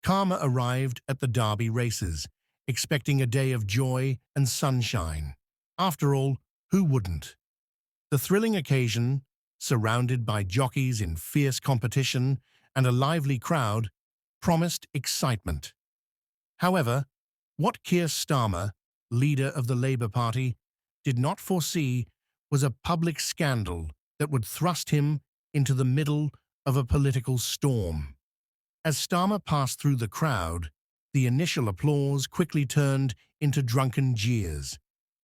Karma arrived at the Derby races, expecting a day of joy and sunshine. After all, who wouldn't? The thrilling occasion, surrounded by jockeys in fierce competition and a lively crowd, promised excitement. However, what Keir Starmer, leader of the Labour Party, did not foresee was a public scandal that would thrust him into the middle of a political storm. As Starmer passed through the crowd, the initial applause quickly turned into drunken jeers.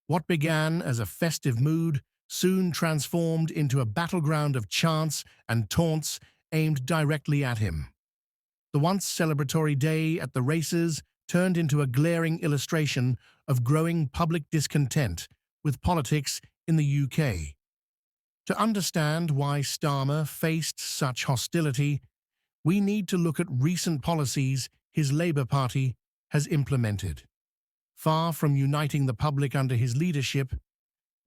What began as a festive mood soon transformed into a battleground of chants and taunts aimed directly at him. The once celebratory day at the races turned into a glaring illustration of growing public discontent with politics in the UK. To understand why Starmer faced such hostility, we need to look at recent policies his Labour Party has implemented. Far from uniting the public under his leadership,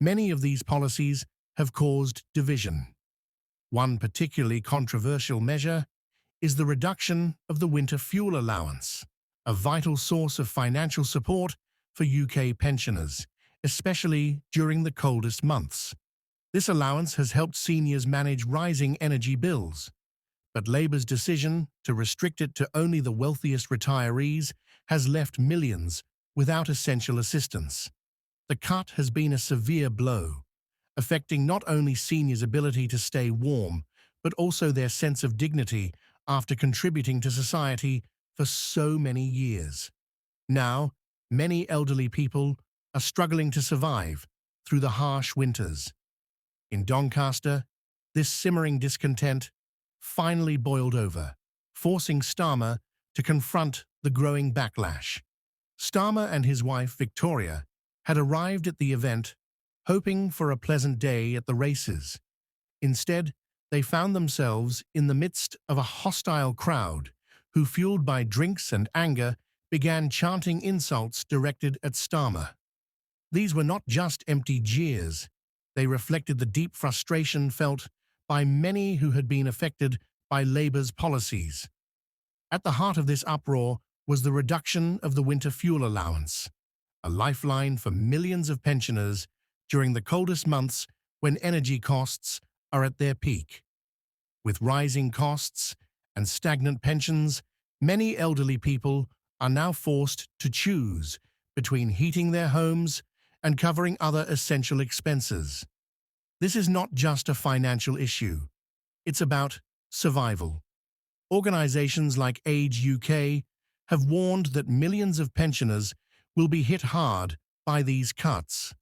many of these policies have caused division. One particularly controversial measure is the reduction of the winter fuel allowance, a vital source of financial support for UK pensioners, especially during the coldest months. This allowance has helped seniors manage rising energy bills, but Labour's decision to restrict it to only the wealthiest retirees has left millions without essential assistance. The cut has been a severe blow, affecting not only seniors' ability to stay warm, but also their sense of dignity after contributing to society for so many years. Now, many elderly people are struggling to survive through the harsh winters. In Doncaster, this simmering discontent finally boiled over, forcing Starmer to confront the growing backlash. Starmer and his wife, Victoria, had arrived at the event hoping for a pleasant day at the races. Instead, they found themselves in the midst of a hostile crowd who, fueled by drinks and anger, began chanting insults directed at Starmer. These were not just empty jeers. They reflected the deep frustration felt by many who had been affected by Labour's policies. At the heart of this uproar was the reduction of the winter fuel allowance, a lifeline for millions of pensioners during the coldest months when energy costs are at their peak. With rising costs and stagnant pensions, many elderly people are now forced to choose between heating their homes and covering other essential expenses. This is not just a financial issue. It's about survival. Organisations like Age UK have warned that millions of pensioners will be hit hard by these cuts.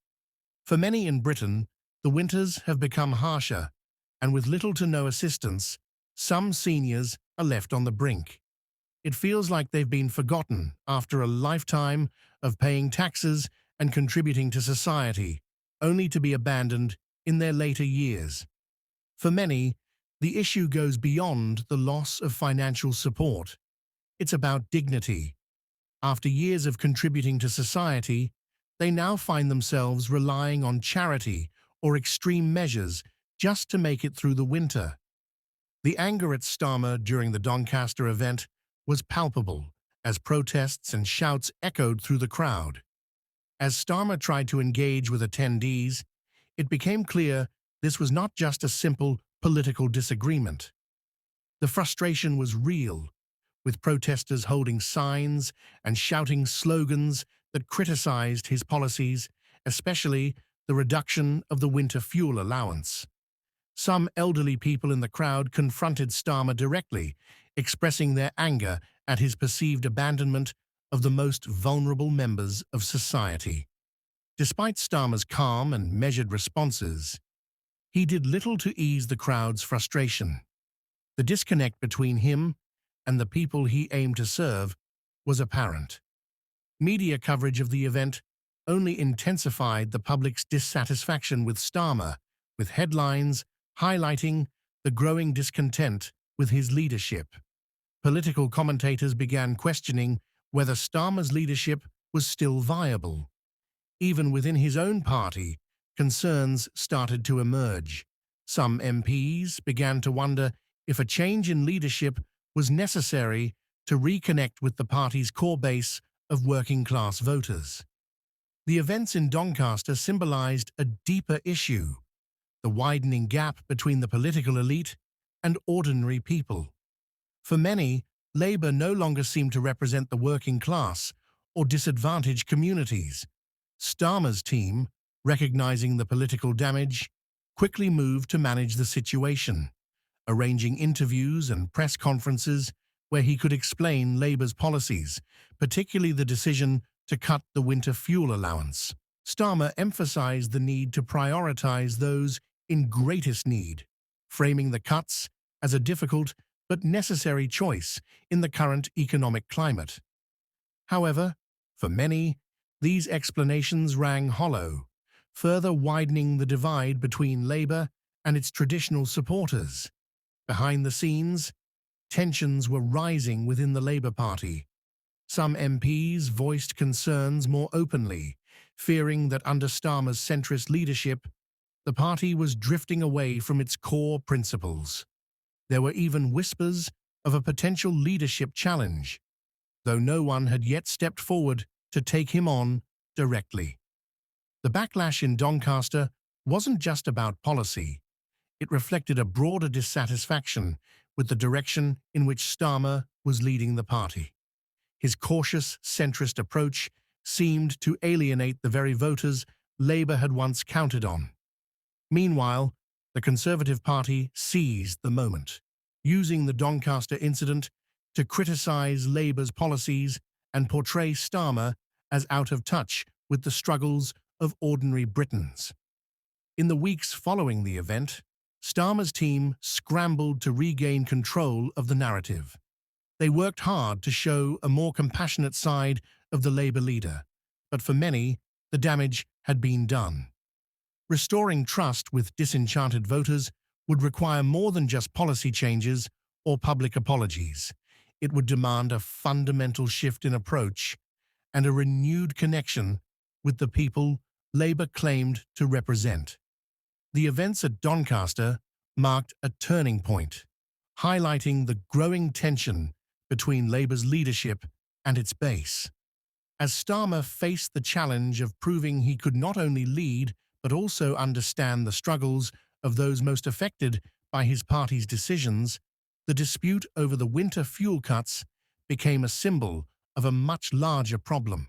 For many in Britain, the winters have become harsher, and with little to no assistance, some seniors are left on the brink. It feels like they've been forgotten after a lifetime of paying taxes and contributing to society, only to be abandoned in their later years. For many, the issue goes beyond the loss of financial support. It's about dignity. After years of contributing to society, they now find themselves relying on charity or extreme measures just to make it through the winter. The anger at Starmer during the Doncaster event was palpable as protests and shouts echoed through the crowd. As Starmer tried to engage with attendees, it became clear this was not just a simple political disagreement. The frustration was real, with protesters holding signs and shouting slogans that criticized his policies, especially the reduction of the winter fuel allowance. Some elderly people in the crowd confronted Starmer directly, expressing their anger at his perceived abandonment of the most vulnerable members of society. Despite Starmer's calm and measured responses, he did little to ease the crowd's frustration. The disconnect between him and the people he aimed to serve was apparent. Media coverage of the event only intensified the public's dissatisfaction with Starmer, with headlines highlighting the growing discontent with his leadership. Political commentators began questioning whether Starmer's leadership was still viable. Even within his own party, concerns started to emerge. Some MPs began to wonder if a change in leadership was necessary to reconnect with the party's core base of working-class voters. The events in Doncaster symbolized a deeper issue: the widening gap between the political elite and ordinary people. For many, Labour no longer seemed to represent the working class or disadvantaged communities. Starmer's team, recognizing the political damage, quickly moved to manage the situation, arranging interviews and press conferences where he could explain Labour's policies, particularly the decision to cut the winter fuel allowance. Starmer emphasized the need to prioritize those in greatest need, framing the cuts as a difficult but necessary choice in the current economic climate. However, for many, these explanations rang hollow, further widening the divide between Labour and its traditional supporters. Behind the scenes, tensions were rising within the Labour Party. Some MPs voiced concerns more openly, fearing that under Starmer's centrist leadership, the party was drifting away from its core principles. There were even whispers of a potential leadership challenge, though no one had yet stepped forward to take him on directly. The backlash in Doncaster wasn't just about policy. It reflected a broader dissatisfaction with the direction in which Starmer was leading the party. His cautious, centrist approach seemed to alienate the very voters Labour had once counted on. Meanwhile, the Conservative Party seized the moment, using the Doncaster incident to criticize Labour's policies and portray Starmer as out of touch with the struggles of ordinary Britons. In the weeks following the event, Starmer's team scrambled to regain control of the narrative. They worked hard to show a more compassionate side of the Labour leader, but for many, the damage had been done. Restoring trust with disenchanted voters would require more than just policy changes or public apologies. It would demand a fundamental shift in approach and a renewed connection with the people Labour claimed to represent. The events at Doncaster marked a turning point, highlighting the growing tension between Labour's leadership and its base. As Starmer faced the challenge of proving he could not only lead but also understand the struggles of those most affected by his party's decisions, the dispute over the winter fuel cuts became a symbol of a much larger problem.